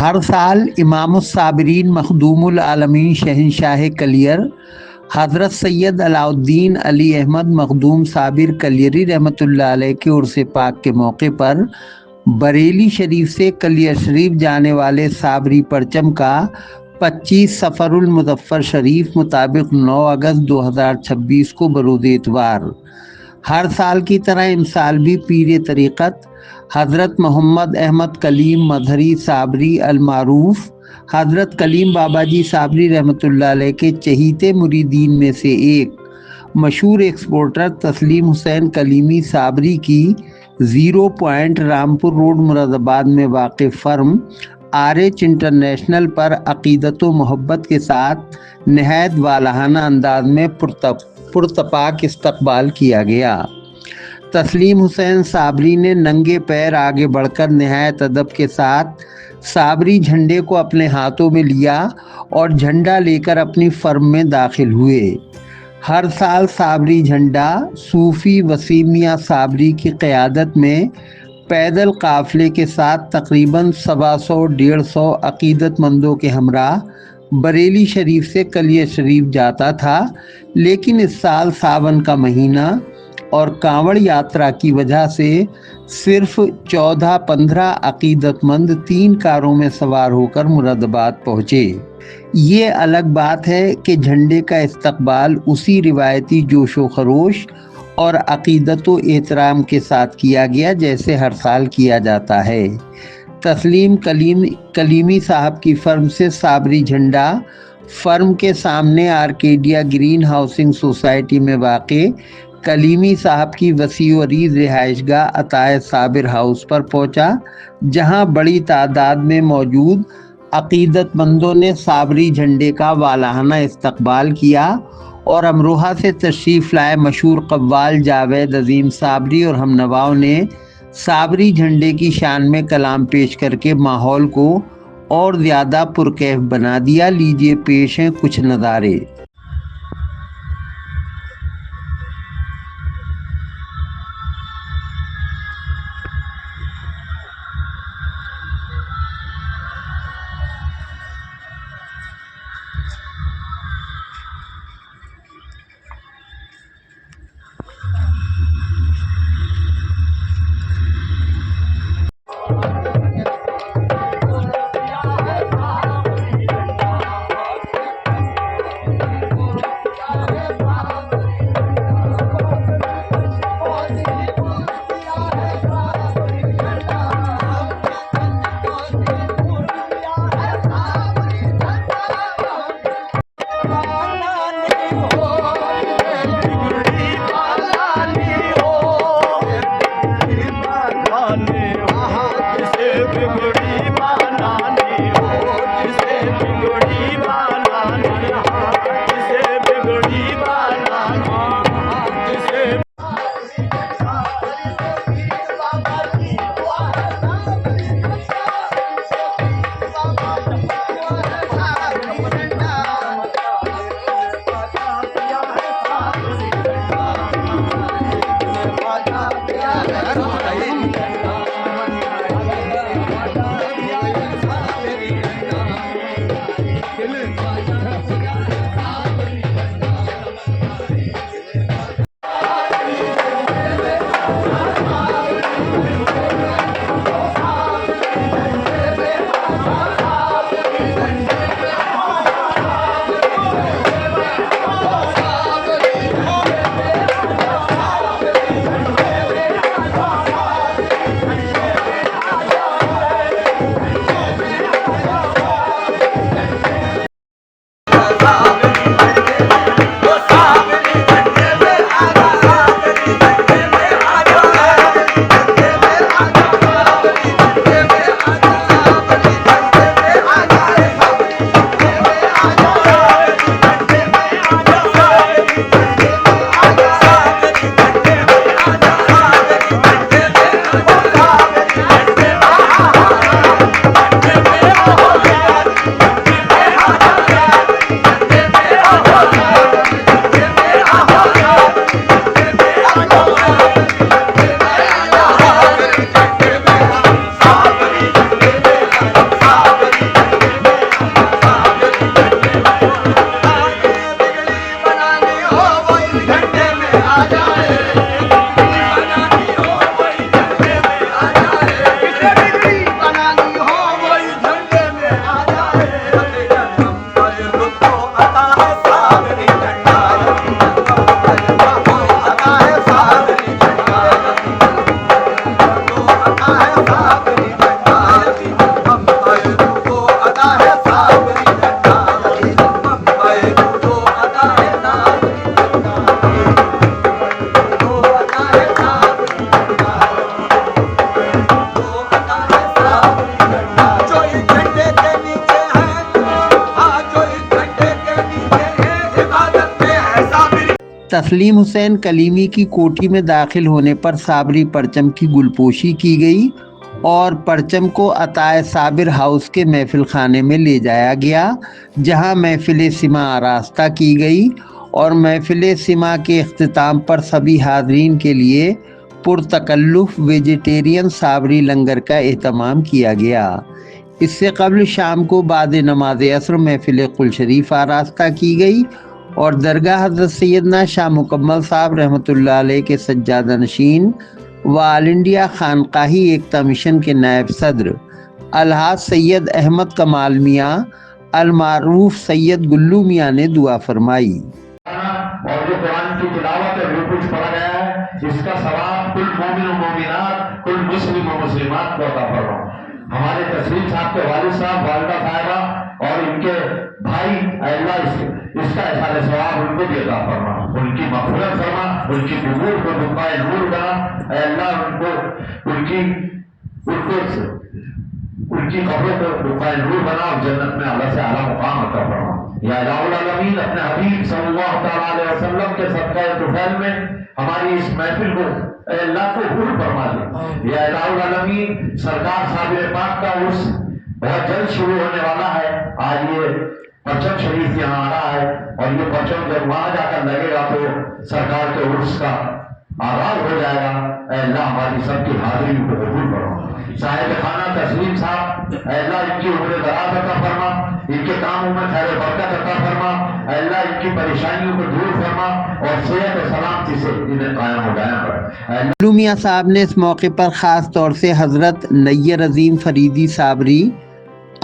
ہر سال امام الصابرین مخدوم العالمین شہنشاہ کلیر حضرت سید علاء الدین علی احمد مخدوم صابر کلیری رحمۃ اللہ علیہ کے عرس پاک کے موقع پر بریلی شریف سے کلیر شریف جانے والے صابری پرچم کا 25 سفر المظفر شریف مطابق 9 اگست 2026 کو بروز اتوار ہر سال کی طرح ان سال بھی پیر طریقت حضرت محمد احمد کلیم مظہری صابری المعروف حضرت کلیم بابا جی صابری رحمۃ اللہ علیہ کے چہیتے مریدین میں سے ایک مشہور ایکسپورٹر تسلیم حسین کلیمی صابری کی 0 پوائنٹ رامپور روڈ مراد آباد میں واقع فرم RH انٹرنیشنل پر عقیدت و محبت کے ساتھ نہایت والہانہ انداز میں پرتپاک استقبال کیا گیا۔ تسلیم حسین صابری نے ننگے پیر آگے بڑھ کر نہایت ادب کے ساتھ صابری جھنڈے کو اپنے ہاتھوں میں لیا اور جھنڈا لے کر اپنی فرم میں داخل ہوئے۔ ہر سال صابری جھنڈا صوفی وسیم میاں صابری کی قیادت میں پیدل قافلے کے ساتھ تقریباً 125 عقیدت مندوں کے ہمراہ بریلی شریف سے کلیر شریف جاتا تھا، لیکن اس سال ساون کا مہینہ اور کانوڑ یاترا کی وجہ سے صرف 14-15 عقیدت مند 3 کاروں میں سوار ہو کر مراد آباد پہنچے۔ یہ الگ بات ہے کہ جھنڈے کا استقبال اسی روایتی جوش و خروش اور عقیدت و احترام کے ساتھ کیا گیا جیسے ہر سال کیا جاتا ہے۔ تسلیم کلیمی صاحب کی فرم سے صابری جھنڈا فرم کے سامنے آرکیڈیا گرین ہاؤسنگ سوسائٹی میں واقع کلیمی صاحب کی وسیع و عریض رہائش گاہ عطائے صابر ہاؤس پر پہنچا، جہاں بڑی تعداد میں موجود عقیدت مندوں نے صابری جھنڈے کا والہانہ استقبال کیا اور امروہہ سے تشریف لائے مشہور قوال جاوید عظیم صابری اور ہم نواؤں نے صابری جھنڈے کی شان میں کلام پیش کر کے ماحول کو اور زیادہ پرکیف بنا دیا۔ لیجیے پیش ہیں کچھ نظارے۔ تسلیم حسین کلیمی کی کوٹھی میں داخل ہونے پر صابری پرچم کی گلپوشی کی گئی اور پرچم کو عطائے صابر ہاؤس کے محفل خانے میں لے جایا گیا، جہاں محفل سماع آراستہ کی گئی اور محفل سماع کے اختتام پر سبھی حاضرین کے لیے پرتکلف ویجیٹیرین صابری لنگر کا اہتمام کیا گیا۔ اس سے قبل شام کو بعد نماز عصر محفل قل شریف آراستہ کی گئی اور درگاہ حضرت سیدنا شاہ مکمل صاحب رحمۃ اللہ علیہ کے سجادہ نشین و آل انڈیا خانقاہی ایکتا مشن کے نائب صدر الحاج سید احمد کمال میاں المعروف سید گلو میاں نے دعا فرمائی۔ اور جو قرآن کی تلاوت ہے جو کچھ پڑھا گیا ہے اس کا ثواب کل مومن و مومنات کل مسلم و مسلمات کو عطا فرما۔ ہمارے تسلیم صاحب کے والد صاحب، والدہ صاحبہ اور ان کے بھائی، اے اللہ اس کا احسان ثواب ان کو بھی عطا فرما، ان کی مغفرت فرما، ان کی قبور کو دکھائے نور بنا، اے اللہ ان کی قبروں کو دکھائے نور بنا اور جنت میں اعلیٰ سے اعلیٰ مقام عطا فرما۔ یا الہ العالمین اپنے حبیب صلی اللہ تعالیٰ علیہ وسلم کے صدقہ طفیل میں ہماری اس محفل کو اے اللہ کو حور فرما دے۔ یا الہ العالمین سرکار صابر پاک کا عرس بہت جلد شروع ہونے والا ہے۔ آج یہ پرچم شریف یہاں آ رہا ہے اور یہ پرچم جب وہاں جا کر لگے گا تو سرکار کے عرس کا آغاز ہو جائے گا۔ اے اللہ ہماری سب کی حاضری کو قبول کرو۔ صاحب خانہ تسلیم صاحب، اے اللہ ان کی عمر دراز عطا فرما، ان کے کاموں میں خیر و برکت عطا فرما، اے اللہ ان کی پریشانیوں کو دور فرما اور صحت و سلامتی سے انہیں قائم و دائم کر۔ گلو میاں صاحب نے اس موقع پر خاص طور سے حضرت نیر عظیم فریدی صابری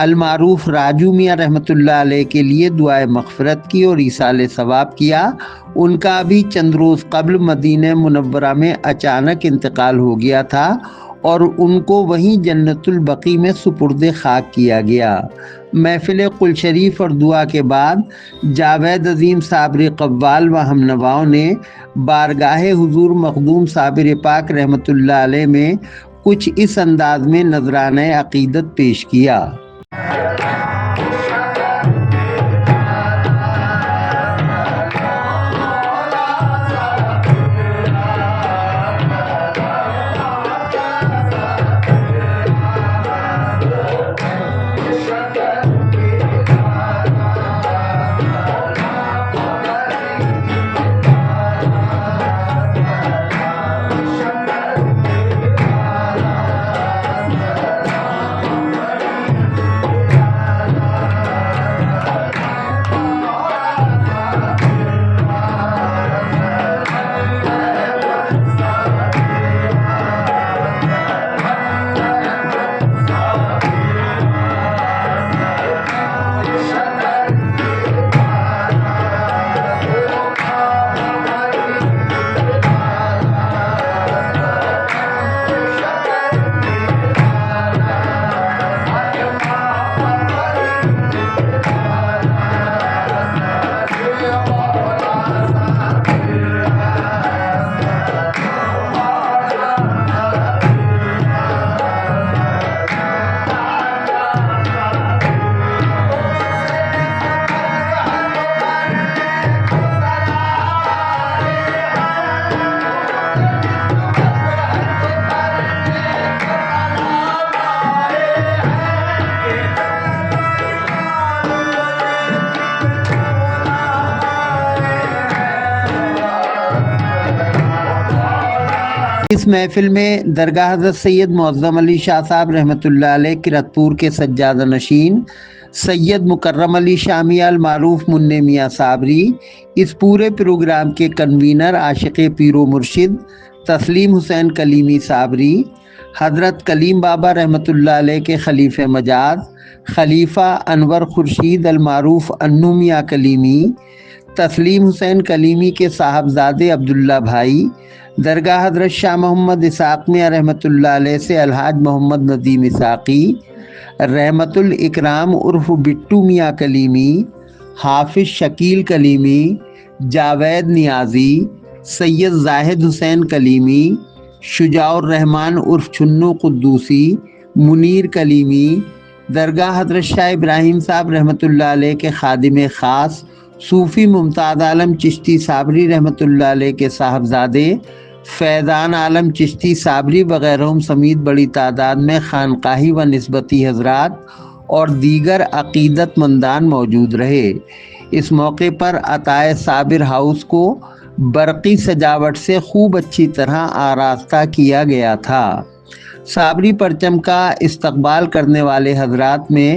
المعروف راجو میاں رحمۃ اللہ علیہ کے لیے دعائے مغفرت کی اور ایصال ثواب کیا۔ ان کا بھی چند روز قبل مدینہ منورہ میں اچانک انتقال ہو گیا تھا اور ان کو وہیں جنت البقیع میں سپرد خاک کیا گیا۔ محفل قل شریف اور دعا کے بعد جاوید عظیم صابری قوال و ہم نواؤں نے بارگاہ حضور مخدوم صابر پاک رحمۃ اللہ علیہ میں کچھ اس انداز میں نذرانہ عقیدت پیش کیا۔ اس محفل میں درگاہ حضرت سید معظم علی شاہ صاحب رحمۃ اللہ علیہ کرتپور کے سجادہ نشین سید مکرم علی شامی المعروف منع میاں صابری، اس پورے پروگرام کے کنوینر عاشق پیر و مرشد تسلیم حسین کلیمی صابری، حضرت کلیم بابا رحمۃ اللہ علیہ کے خلیفہ مجاز خلیفہ انور خورشید المعروف انو میاں کلیمی، تسلیم حسین کلیمی کے صاحبزادے عبداللہ بھائی، درگاہ حضرت شاہ محمد اسحاق میاں رحمۃ اللہ علیہ سے الحاج محمد ندیم اسحاقی، رحمت الاکرام عرف بٹو میاں کلیمی، حافظ شکیل کلیمی، جاوید نیازی، سید زاہد حسین کلیمی، شجاع الرحمن عرف چنو قدوسی، منیر کلیمی، درگاہ حضرت شاہ ابراہیم صاحب رحمۃ اللہ علیہ کے خادم خاص صوفی ممتاز عالم چشتی صابری رحمۃ اللہ علیہ کے صاحبزادے فیضان عالم چشتی صابری وغیرہ سمیت بڑی تعداد میں خانقاہی و نسبتی حضرات اور دیگر عقیدت مندان موجود رہے۔ اس موقع پر عطائے صابر ہاؤس کو برقی سجاوٹ سے خوب اچھی طرح آراستہ کیا گیا تھا۔ صابری پرچم کا استقبال کرنے والے حضرات میں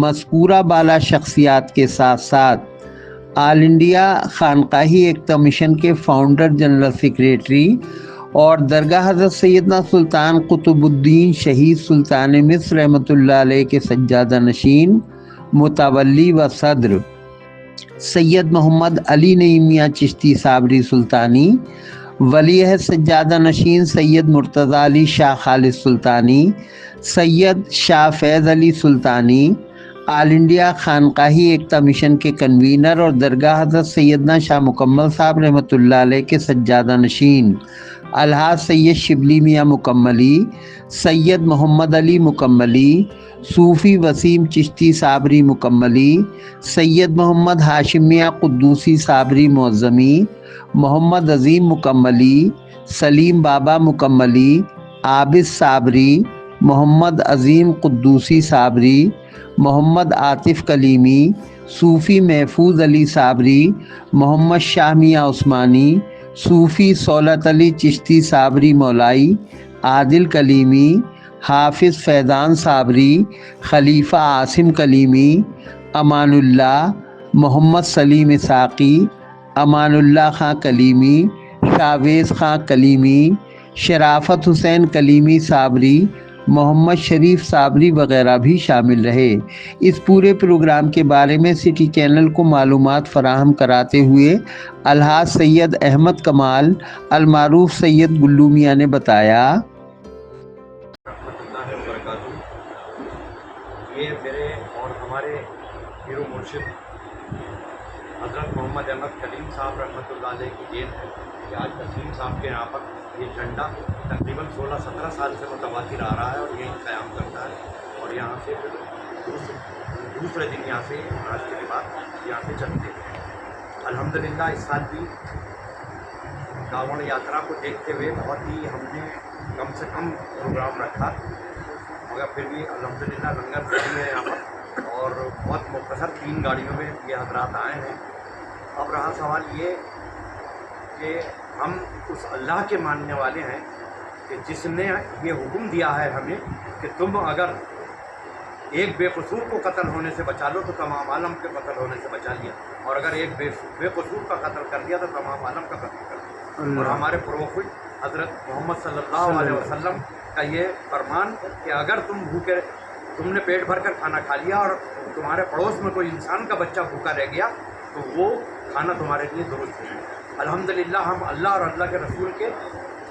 مذکورہ بالا شخصیات کے ساتھ ساتھ آل انڈیا خانقاہی ایکتا مشن کے فاؤنڈر جنرل سیکریٹری اور درگاہ حضرت سیدنا سلطان قطب الدین شہید سلطان مصر رحمۃ اللہ علیہ کے سجادہ نشین متولی و صدر سید محمد علی نعیم میاں چشتی صابری سلطانی، ولی عہد سجادہ نشین سید مرتضی علی شاہ خالد سلطانی، سید شاہ فیض علی سلطانی، آل انڈیا خانقاہی ایکتا مشن کے کنوینر اور درگاہ حضرت سیدنا شاہ مکمل صاحب رحمۃ اللہ علیہ کے سجادہ نشین الحاج سید شبلی میاں مکملی، سید محمد علی مکملی، صوفی وسیم چشتی صابری مکملی، سید محمد ہاشم میاں قدوسی صابری معظمی، محمد عظیم مکملی، سلیم بابا مکملی، عابد صابری، محمد عظیم قدوسی صابری، محمد عاطف کلیمی، صوفی محفوظ علی صابری، محمد شاہ میاں عثمانی، صوفی صولت علی چشتی صابری مولائی، عادل کلیمی، حافظ فیضان صابری، خلیفہ عاصم کلیمی، امان اللہ، محمد سلیم اسحاقی، امان اللہ خان کلیمی، شاویز خان کلیمی، شرافت حسین کلیمی صابری، محمد شریف صابری وغیرہ بھی شامل رہے۔ اس پورے پروگرام کے بارے میں سٹی چینل کو معلومات فراہم کراتے ہوئے الحاج سید احمد کمال المعروف سید گلو میاں نے بتایا، یہ میرے اور ہمارے ہیرو مرشد حضرت محمد احمد کلیم صاحب رحمۃ اللہ علیہ کی دین ہے کہ آج تسلیم صاحب کے یہاں پر یہ جھنڈا تقریباً 16-17 سال سے متواتر آ رہا ہے اور یہی قیام کرتا ہے، اور یہاں سے دوسرے دن یہاں سے ناشتے کے بعد یہاں سے چلتے ہیں۔ الحمدللہ اس سال بھی کاوڑ یاترا کو دیکھتے ہوئے بہت ہی ہم نے کم سے کم پروگرام رکھا، مگر پھر بھی الحمدللہ لنگر کھڑی ہے یہاں پر اور بہت مختصر 3 گاڑیوں میں یہ حضرات آئے ہیں۔ اب رہا سوال یہ کہ ہم اس اللہ کے ماننے والے ہیں کہ جس نے یہ حکم دیا ہے ہمیں کہ تم اگر ایک بے قصور کو قتل ہونے سے بچا لو تو تمام عالم کے قتل ہونے سے بچا لیا، اور اگر ایک بے قصور کا قتل کر دیا تو تمام عالم کا قتل کر دیا۔ اور ہمارے پروفٹ حضرت محمد صلی اللہ علیہ وسلم کا یہ فرمان کہ اگر تم نے پیٹ بھر کر کھانا کھا لیا اور تمہارے پڑوس میں کوئی انسان کا بچہ بھوکا رہ گیا تو وہ کھانا تمہارے لیے درست ہے۔ الحمدللہ ہم اللہ اور اللہ کے رسول کے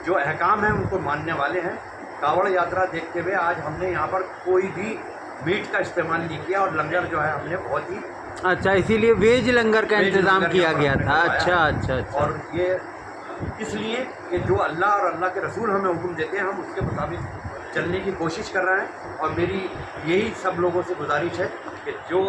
جو احکام ہیں ان کو ماننے والے ہیں۔ کاوڑ یاترا دیکھتے ہوئے آج ہم نے یہاں پر کوئی بھی میٹ کا استعمال نہیں کیا، اور لنگر جو ہے ہم نے بہت ہی اچھا، اسی لیے ویج لنگر کا انتظام کیا گیا تھا۔ اچھا، اور یہ اس لیے کہ جو اللہ اور اللہ کے رسول ہمیں حکم دیتے ہیں ہم اس کے مطابق چلنے کی کوشش کر رہے ہیں، اور میری یہی سب لوگوں سے گزارش ہے کہ جو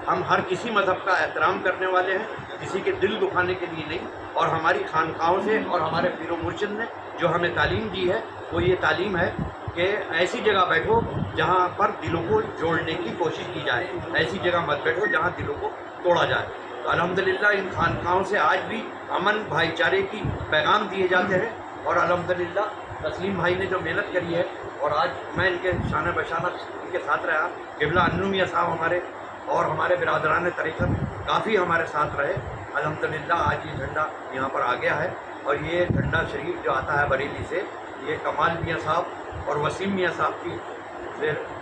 ہم ہر کسی مذہب کا احترام کرنے والے ہیں، کسی کے دل دکھانے کے لیے نہیں، اور ہماری خانقاہوں سے اور ہمارے پیر و مرشد نے جو ہمیں تعلیم دی ہے وہ یہ تعلیم ہے کہ ایسی جگہ بیٹھو جہاں پر دلوں کو جوڑنے کی کوشش کی جائے، ایسی جگہ مت بیٹھو جہاں دلوں کو توڑا جائے۔ تو الحمدللہ ان خانقاہوں سے آج بھی امن بھائی چارے کی پیغام دیے جاتے ہیں، اور الحمدللہ تسلیم بھائی نے جو محنت کری ہے، اور آج میں ان کے شانہ بشانہ ان کے ساتھ رہا، قبلہ انو میاں صاحب ہمارے اور ہمارے برادران طریقت کافی ہمارے ساتھ رہے۔ الحمدللہ آج یہ جھنڈا یہاں پر آ گیا ہے، اور یہ جھنڈا شریف جو آتا ہے بریلی سے، یہ کمال میاں صاحب اور وسیم میاں صاحب کی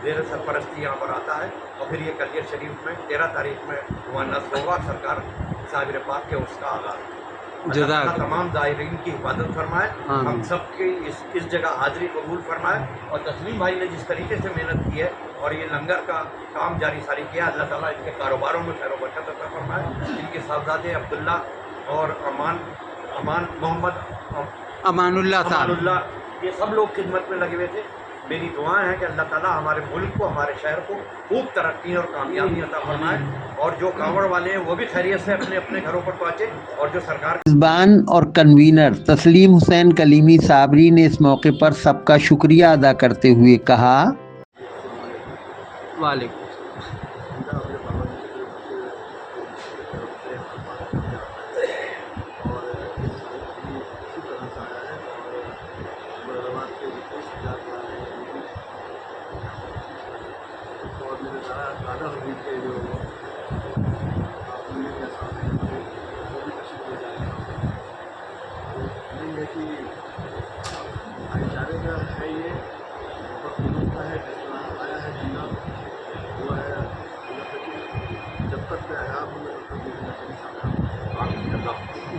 زیر سرپرستی یہاں پر آتا ہے، اور پھر یہ کلیر شریف میں 13 تاریخ میں ہوا نصب ہوگا، سرکار صابر پاک کے اس کا آغاز۔ اللہ تعالیٰ تمام زائرین کی حفاظت فرمائے، ہم سب کی اس جگہ حاضری قبول فرمائے، اور تسلیم بھائی نے جس طریقے سے محنت کی ہے اور یہ لنگر کا کام جاری ساری کیا، اللہ تعالیٰ ان کے کاروباروں میں خیر و برکت عطا فرمائے۔ ان کے صاحبزادے عبداللہ اور امان اللہ یہ سب لوگ خدمت میں لگے ہوئے تھے، میری دعائیں ہیں کہ اللہ تعالیٰ ہمارے ملک کو، ہمارے شہر کو خوب ترقی اور کامیابی عطا فرمائے، اور جو کانوڑ والے ہیں وہ بھی خیریت سے اپنے اپنے گھروں پر پہنچے، اور جو سرکار میزبان اور کنوینر تسلیم حسین کلیمی صابری نے اس موقع پر سب کا شکریہ ادا کرتے ہوئے کہا، وعلیکم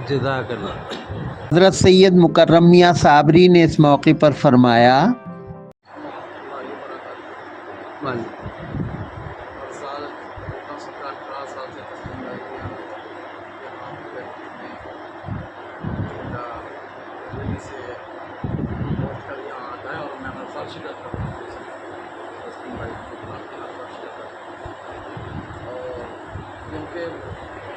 جزاک اللہ۔ حضرت سید مکرم میاں صابری نے اس موقع پر فرمایا، کیونکہ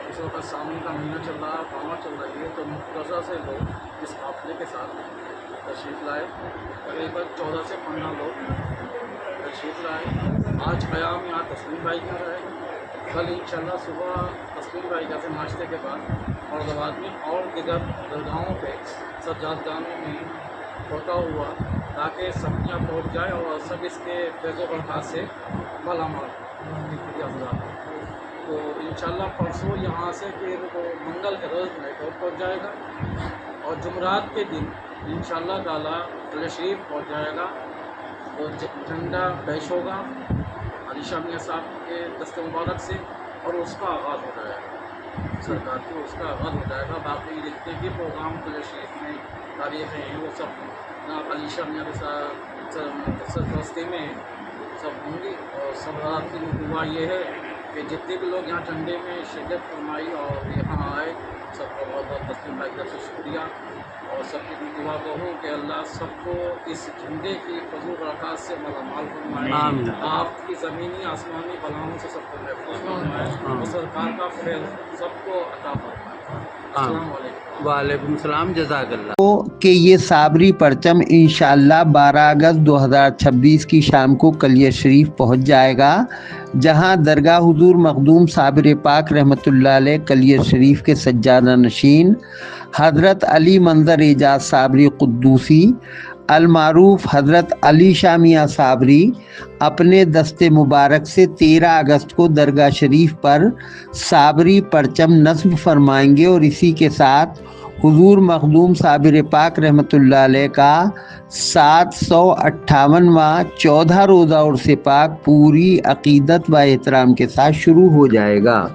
اس وقت سامنے کا مہینہ چل رہا ہے، پاوا چل رہی ہے، تو مقتضا سے لوگ اس قافلے کے ساتھ تشریف لائے، تقریباً 14 سے 15 لوگ تشریف لائے۔ آج قیام یہاں تسلیم بھائی کا رہے گا، کل انشاءاللہ صبح تسلیم بھائی کا سے ناشتے کے بعد مرادآباد میں اور دیگر درگاہوں پہ سجاد دانوں میں ہوتا ہوا، تاکہ سب یہاں پہنچ جائے اور سب اس کے فیض و برکات سے مالامال حضرات۔ تو انشاءاللہ پرسوں یہاں سے پھر وہ منگل کے روز میٹور پہنچ جائے گا، اور جمعرات کے دن انشاءاللہ تعالیٰ تشریف پہنچ جائے گا، تو جھنڈا پیش ہوگا علی شاہ میاں صاحب کے دست مبارک سے، اور اس کا آغاز ہو جائے گا سرکار کی، اس کا آغاز ہو جائے گا۔ باقی جتنے بھی پروگرام تشریف میں تاریخیں ہیں وہ سب جناب علی شاہ میاں کے ساتھ راستے میں سب ہوں گی، اور سب رات کی دعا یہ ہے کہ جتنے بھی لوگ یہاں جھنڈے میں شرکت فرمائی اور یہاں آئے، سب کا بہت بہت تسلیم بھائی کا شکریہ، اور سب کی دعا کہوں کہ اللہ سب کو اس جھنڈے کی فضل برکات سے مالامال فرمائے، آپ کی زمینی آسمانی بلاؤں سے سب کو محفوظ فرمائے، اور سرکار کا فیض سب کو عطا فرمائے۔ السلام علیکم۔ وعلیکم السلام، جزاک اللہ۔ کہ یہ صابری پرچم انشاءاللہ 12 اگست 2026 کی شام کو کلیہ شریف پہنچ جائے گا، جہاں درگاہ حضور مخدوم صابر پاک رحمۃ اللہ علیہ کلیہ شریف کے سجادہ نشین حضرت علی منظر اعجاز صابری قدوسی المعروف حضرت علی شاہ میاں صابری اپنے دست مبارک سے 13 اگست کو درگاہ شریف پر صابری پرچم نصب فرمائیں گے، اور اسی کے ساتھ حضور مخدوم صابر پاک رحمۃ اللہ علیہ کا 758واں 14 روزہ عرس پاک پوری عقیدت و احترام کے ساتھ شروع ہو جائے گا۔